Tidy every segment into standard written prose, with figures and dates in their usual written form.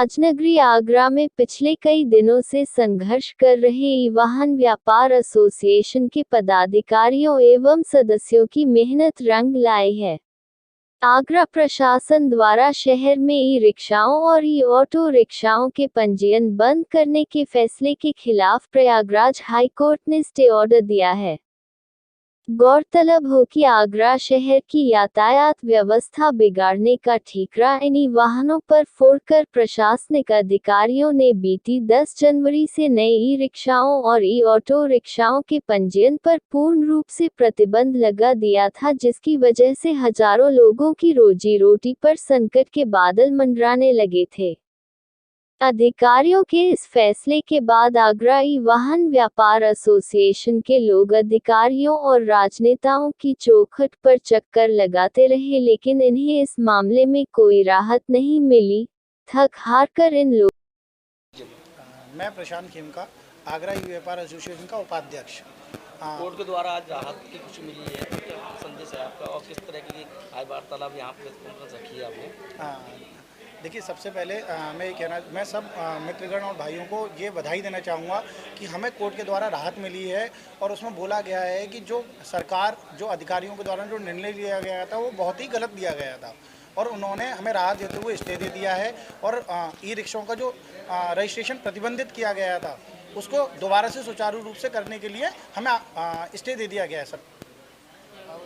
राजनगरी आगरा में पिछले कई दिनों से संघर्ष कर रहे ई-वाहन व्यापार एसोसिएशन के पदाधिकारियों एवं सदस्यों की मेहनत रंग लाई है। आगरा प्रशासन द्वारा शहर में ई-रिक्शाओं और ई-ऑटो रिक्शाओं के पंजीयन बंद करने के फैसले के खिलाफ प्रयागराज हाईकोर्ट ने स्टे ऑर्डर दिया है। गौरतलब हो कि आगरा शहर की यातायात व्यवस्था बिगाड़ने का ठीकरा इन्हीं वाहनों पर फोड़कर प्रशासनिक अधिकारियों ने बीती 10 जनवरी से नए ई-रिक्शाओं और ई-ऑटो रिक्शाओं के पंजीयन पर पूर्ण रूप से प्रतिबंध लगा दिया था, जिसकी वजह से हजारों लोगों की रोजी रोटी पर संकट के बादल मंडराने लगे थे। अधिकारियों के इस फैसले के बाद आगरा ई-वाहन व्यापार एसोसिएशन के लोग अधिकारियों और राजनेताओं की चौखट पर चक्कर लगाते रहे, लेकिन इन्हें इस मामले में कोई राहत नहीं मिली। थक हार कर इन लोग मैं प्रशांत खेमका, आगरा ई व्यापार एसोसिएशन का उपाध्यक्ष। कोर्ट के द्वारा आज राहत की खुशी मिली है, क्या संदेश है आपका और किस तरह की आज वार्तालाप यहाँ प्रेस कॉन्फ्रेंस रखी है आपने? देखिए, सबसे पहले मैं सब मित्रगण और भाइयों को ये बधाई देना चाहूँगा कि हमें कोर्ट के द्वारा राहत मिली है और उसमें बोला गया है कि जो अधिकारियों के द्वारा जो निर्णय लिया गया था वो बहुत ही गलत दिया गया था और उन्होंने हमें राहत देते हुए स्टे दे दिया है। और ई रिक्शाओं का जो रजिस्ट्रेशन प्रतिबंधित किया गया था उसको दोबारा से सुचारू रूप से करने के लिए हमें स्टे दे दिया गया है। सर,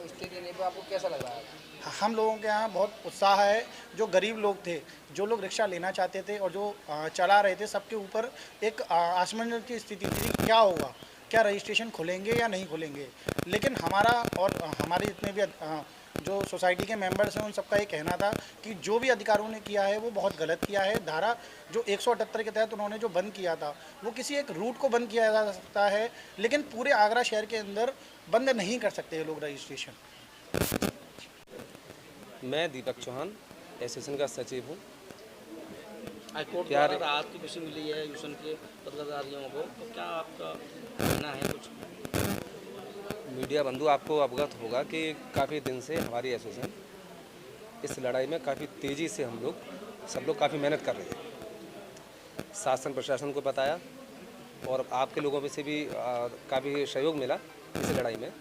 स्टे देने पर आपको कैसा लग रहा है? हम लोगों के यहाँ बहुत उत्साह है। जो गरीब लोग थे, जो लोग रिक्शा लेना चाहते थे और जो चला रहे थे, सबके ऊपर एक आसमान की स्थिति थी, क्या होगा, क्या रजिस्ट्रेशन खुलेंगे या नहीं खुलेंगे। लेकिन हमारा और हमारे जितने भी जो सोसाइटी के मेंबर्स हैं उन सबका ये कहना था कि जो भी अधिकारियों ने किया है वो बहुत गलत किया है। धारा जो 178 के तहत उन्होंने जो बंद किया था वो किसी एक रूट को बंद किया जा सकता है, लेकिन पूरे आगरा शहर के अंदर बंद नहीं कर सकते ये लोग रजिस्ट्रेशन। मैं दीपक चौहान एसोसिएशन का सचिव हूँ। हाईकोर्ट द्वारा राहत की खुशी मिली है यूशन के पदाधिकारियों को, तो क्या आपका कहना है? कुछ मीडिया बंधु आपको अवगत होगा कि काफ़ी दिन से हमारी एसोसिएशन इस लड़ाई में काफ़ी तेज़ी से हम सब लोग काफ़ी मेहनत कर रहे हैं। शासन प्रशासन को बताया और आपके लोगों में से भी काफ़ी सहयोग मिला इस लड़ाई में,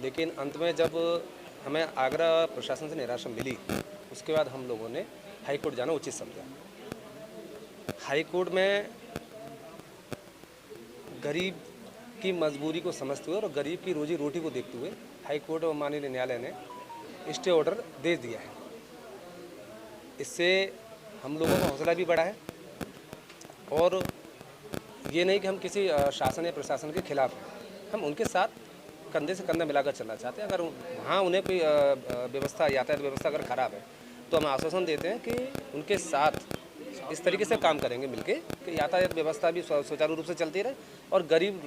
लेकिन अंत में जब हमें आगरा प्रशासन से निराशा मिली, उसके बाद हम लोगों ने हाई कोर्ट जाना उचित समझा। हाई कोर्ट में गरीब की मजबूरी को समझते हुए और गरीब की रोजी रोटी को देखते हुए हाई कोर्ट और माननीय न्यायालय ने स्टे ऑर्डर दे दिया है। इससे हम लोगों का हौसला भी बढ़ा है और ये नहीं कि हम किसी शासन या प्रशासन के खिलाफ हैं, हम उनके साथ कंधे से कंधा मिलाकर चलना चाहते हैं। अगर वहाँ उन्हें कोई व्यवस्था, यातायात व्यवस्था अगर ख़राब है तो हम आश्वासन देते हैं कि उनके साथ इस तरीके से काम करेंगे मिलके कि यातायात व्यवस्था भी सुचारू रूप से चलती रहे और गरीब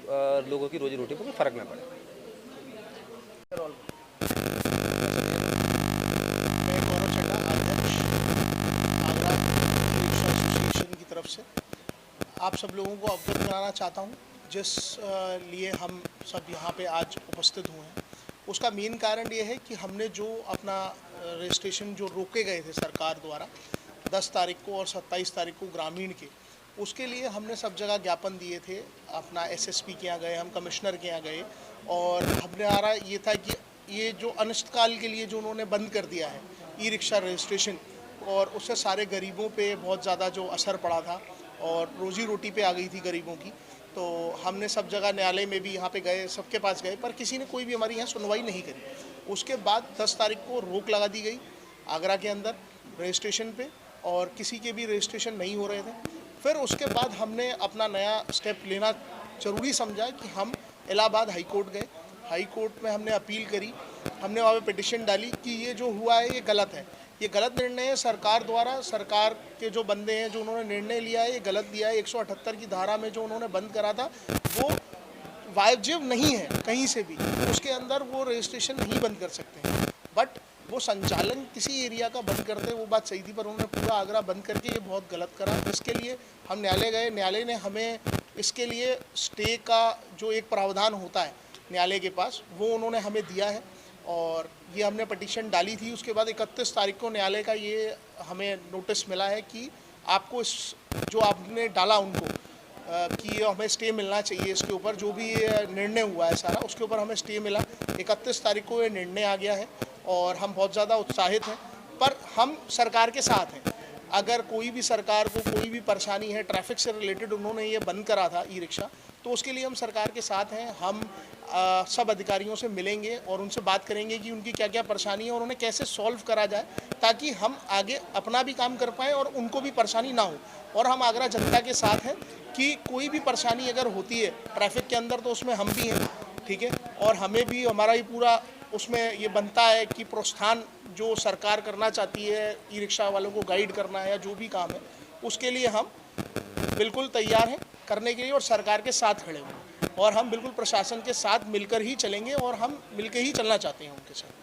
लोगों की रोजी रोटी पर कोई फ़र्क न पड़े। एसोसिएशन की तरफ से आप सब लोगों को अवगत कराना चाहता हूँ, जिस लिए हम सब यहाँ पे आज उपस्थित हुए हैं। उसका मेन कारण ये है कि हमने जो अपना रजिस्ट्रेशन जो रोके गए थे सरकार द्वारा 10 तारीख को और 27 तारीख को ग्रामीण के, उसके लिए हमने सब जगह ज्ञापन दिए थे। अपना एसएसपी के यहाँ गए, हम कमिश्नर के यहाँ गए और हमारा ये था कि ये जो अनिश्चितकाल के लिए जो उन्होंने बंद कर दिया है ई रिक्शा रजिस्ट्रेशन, और उससे सारे गरीबों पे बहुत ज़्यादा जो असर पड़ा था और रोजी रोटी पे आ गई थी गरीबों की। तो हमने सब जगह न्यायालय में भी यहाँ पे गए, सबके पास गए, पर किसी ने कोई भी हमारी यहाँ सुनवाई नहीं करी। उसके बाद 10 तारीख को रोक लगा दी गई आगरा के अंदर रजिस्ट्रेशन पे और किसी के भी रजिस्ट्रेशन नहीं हो रहे थे। फिर उसके बाद हमने अपना नया स्टेप लेना ज़रूरी समझा कि हम इलाहाबाद हाई कोर्ट गए। हाई कोर्ट में हमने अपील करी, हमने वहाँ पे पिटिशन डाली कि ये जो हुआ है ये गलत है, ये गलत निर्णय है सरकार द्वारा। सरकार के जो बंदे हैं जो उन्होंने निर्णय लिया है ये गलत दिया है। 178 की धारा में जो उन्होंने बंद करा था वो वाजिब नहीं है कहीं से भी, उसके अंदर वो रजिस्ट्रेशन नहीं बंद कर सकते हैं। बट वो संचालन किसी एरिया का बंद करते, वो बात सही थी, पर उन्होंने पूरा आगरा बंद करके ये बहुत गलत करा। इसके लिए हम न्यायालय गए, न्यायालय ने हमें इसके लिए स्टे का जो एक प्रावधान होता है न्यायालय के पास, वो उन्होंने हमें दिया है और ये हमने पटिशन डाली थी। उसके बाद 31 तारीख को न्यायालय का ये हमें नोटिस मिला है कि आपको इस जो आपने डाला उनको कि हमें स्टे मिलना चाहिए, इसके ऊपर जो भी निर्णय हुआ है सारा, उसके ऊपर हमें स्टे मिला। 31 तारीख को ये निर्णय आ गया है और हम बहुत ज़्यादा उत्साहित हैं, पर हम सरकार के साथ हैं। अगर कोई भी सरकार को कोई भी परेशानी है, ट्रैफिक से रिलेटेड उन्होंने ये बंद करा था ई रिक्शा, तो उसके लिए हम सरकार के साथ हैं। हम सब अधिकारियों से मिलेंगे और उनसे बात करेंगे कि उनकी क्या क्या परेशानी है और उन्हें कैसे सॉल्व करा जाए, ताकि हम आगे अपना भी काम कर पाएँ और उनको भी परेशानी ना हो। और हम आगरा जनता के साथ हैं कि कोई भी परेशानी अगर होती है ट्रैफिक के अंदर तो उसमें हम भी हैं, ठीक है। और हमें भी हमारा ही पूरा उसमें ये बनता है कि प्रोत्साहन जो सरकार करना चाहती है ई रिक्शा वालों को गाइड करना है या जो भी काम है, उसके लिए हम बिल्कुल तैयार हैं करने के लिए और सरकार के साथ खड़े हुए हैं। और हम बिल्कुल प्रशासन के साथ मिलकर ही चलेंगे और हम मिलकर ही चलना चाहते हैं उनके साथ।